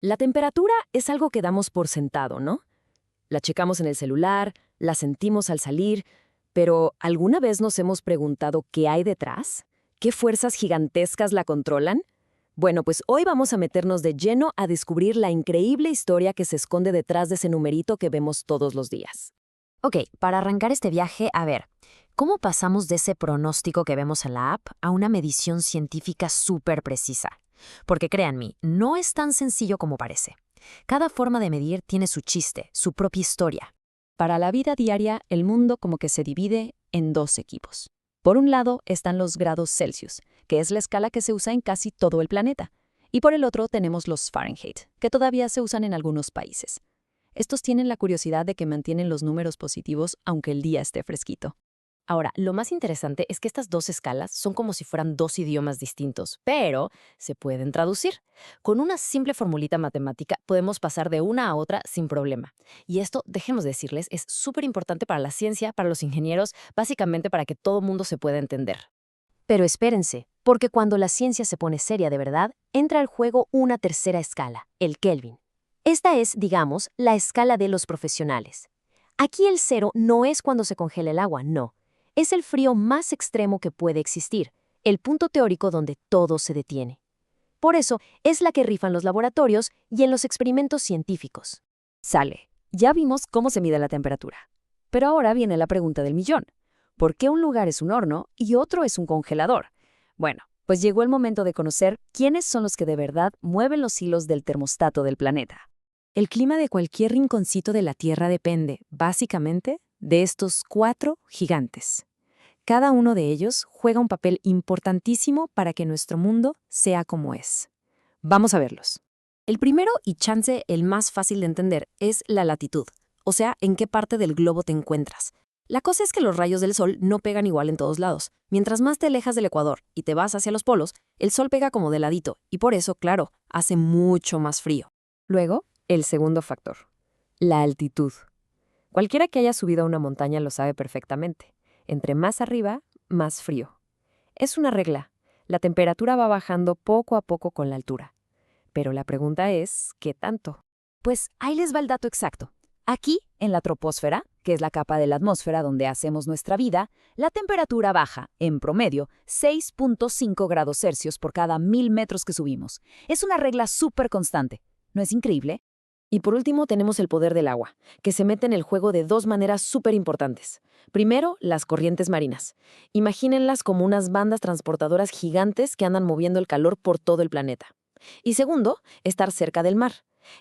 La temperatura es algo que damos por sentado, ¿no? La checamos en el celular, la sentimos al salir, pero ¿alguna vez nos hemos preguntado qué hay detrás? ¿Qué fuerzas gigantescas la controlan? Bueno, pues hoy vamos a meternos de lleno a descubrir la increíble historia que se esconde detrás de ese numerito que vemos todos los días. Ok, para arrancar este viaje, a ver, ¿cómo pasamos de ese pronóstico que vemos en la app a una medición científica súper precisa? Porque créanme, no es tan sencillo como parece. Cada forma de medir tiene su chiste, su propia historia. Para la vida diaria, el mundo como que se divide en dos equipos. Por un lado están los grados Celsius, que es la escala que se usa en casi todo el planeta. Y por el otro tenemos los Fahrenheit, que todavía se usan en algunos países. Estos tienen la curiosidad de que mantienen los números positivos aunque el día esté fresquito. Ahora, lo más interesante es que estas dos escalas son como si fueran dos idiomas distintos, pero se pueden traducir. Con una simple formulita matemática podemos pasar de una a otra sin problema. Y esto, déjenme decirles, es súper importante para la ciencia, para los ingenieros, básicamente para que todo mundo se pueda entender. Pero espérense, porque cuando la ciencia se pone seria de verdad, entra al juego una tercera escala, el Kelvin. Esta es, digamos, la escala de los profesionales. Aquí el cero no es cuando se congela el agua, no. Es el frío más extremo que puede existir, el punto teórico donde todo se detiene. Por eso es la que rifan los laboratorios y en los experimentos científicos. Sale. Ya vimos cómo se mide la temperatura. Pero ahora viene la pregunta del millón. ¿Por qué un lugar es un horno y otro es un congelador? Bueno, pues llegó el momento de conocer quiénes son los que de verdad mueven los hilos del termostato del planeta. El clima de cualquier rinconcito de la Tierra depende, básicamente, de estos 4 gigantes. Cada uno de ellos juega un papel importantísimo para que nuestro mundo sea como es. Vamos a verlos. El primero, y chance el más fácil de entender, es la latitud, o sea, en qué parte del globo te encuentras. La cosa es que los rayos del sol no pegan igual en todos lados. Mientras más te alejas del ecuador y te vas hacia los polos, el sol pega como de ladito, y por eso, claro, hace mucho más frío. Luego, el segundo factor, la altitud. Cualquiera que haya subido a una montaña lo sabe perfectamente. Entre más arriba, más frío. Es una regla. La temperatura va bajando poco a poco con la altura. Pero la pregunta es, ¿qué tanto? Pues ahí les va el dato exacto. Aquí, en la troposfera, que es la capa de la atmósfera donde hacemos nuestra vida, la temperatura baja, en promedio, 6.5 grados Celsius por cada 1000 metros que subimos. Es una regla súper constante. ¿No es increíble? Y por último tenemos el poder del agua, que se mete en el juego de dos maneras súper importantes. Primero, las corrientes marinas. Imagínenlas como unas bandas transportadoras gigantes que andan moviendo el calor por todo el planeta. Y segundo, estar cerca del mar.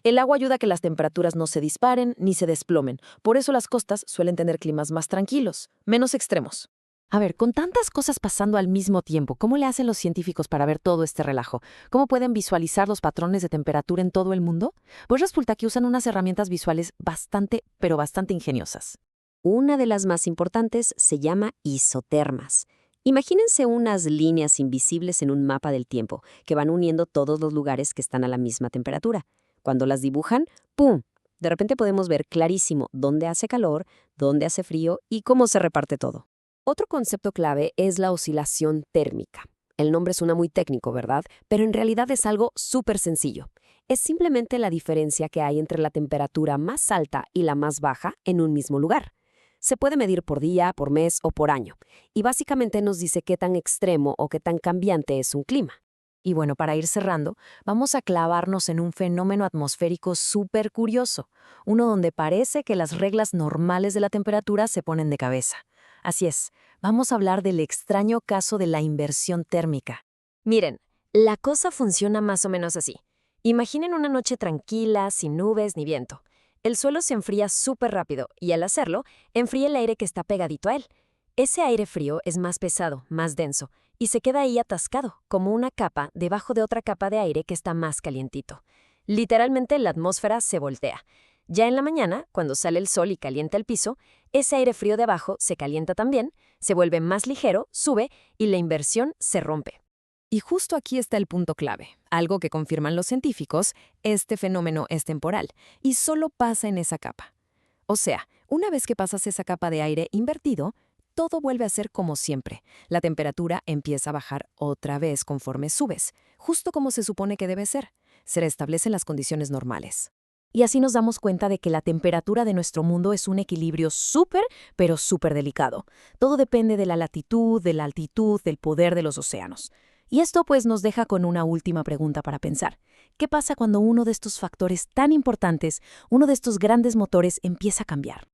El agua ayuda a que las temperaturas no se disparen ni se desplomen. Por eso las costas suelen tener climas más tranquilos, menos extremos. A ver, con tantas cosas pasando al mismo tiempo, ¿cómo le hacen los científicos para ver todo este relajo? ¿Cómo pueden visualizar los patrones de temperatura en todo el mundo? Pues resulta que usan unas herramientas visuales bastante, pero bastante ingeniosas. Una de las más importantes se llama isotermas. Imagínense unas líneas invisibles en un mapa del tiempo que van uniendo todos los lugares que están a la misma temperatura. Cuando las dibujan, ¡pum! De repente podemos ver clarísimo dónde hace calor, dónde hace frío y cómo se reparte todo. Otro concepto clave es la oscilación térmica. El nombre suena muy técnico, ¿verdad? Pero en realidad es algo súper sencillo. Es simplemente la diferencia que hay entre la temperatura más alta y la más baja en un mismo lugar. Se puede medir por día, por mes o por año, y básicamente nos dice qué tan extremo o qué tan cambiante es un clima. Y bueno, para ir cerrando, vamos a clavarnos en un fenómeno atmosférico súper curioso, uno donde parece que las reglas normales de la temperatura se ponen de cabeza. Así es, vamos a hablar del extraño caso de la inversión térmica. Miren, la cosa funciona más o menos así. Imaginen una noche tranquila, sin nubes ni viento. El suelo se enfría súper rápido y al hacerlo, enfría el aire que está pegadito a él. Ese aire frío es más pesado, más denso, y se queda ahí atascado, como una capa debajo de otra capa de aire que está más calientito. Literalmente la atmósfera se voltea. Ya en la mañana, cuando sale el sol y calienta el piso, ese aire frío de abajo se calienta también, se vuelve más ligero, sube y la inversión se rompe. Y justo aquí está el punto clave. Algo que confirman los científicos, este fenómeno es temporal y solo pasa en esa capa. O sea, una vez que pasas esa capa de aire invertido, todo vuelve a ser como siempre. La temperatura empieza a bajar otra vez conforme subes, justo como se supone que debe ser. se restablecen las condiciones normales. Y así nos damos cuenta de que la temperatura de nuestro mundo es un equilibrio pero súper delicado. Todo depende de la latitud, de la altitud, del poder de los océanos. Y esto pues nos deja con una última pregunta para pensar. ¿Qué pasa cuando uno de estos factores tan importantes, uno de estos grandes motores, empieza a cambiar?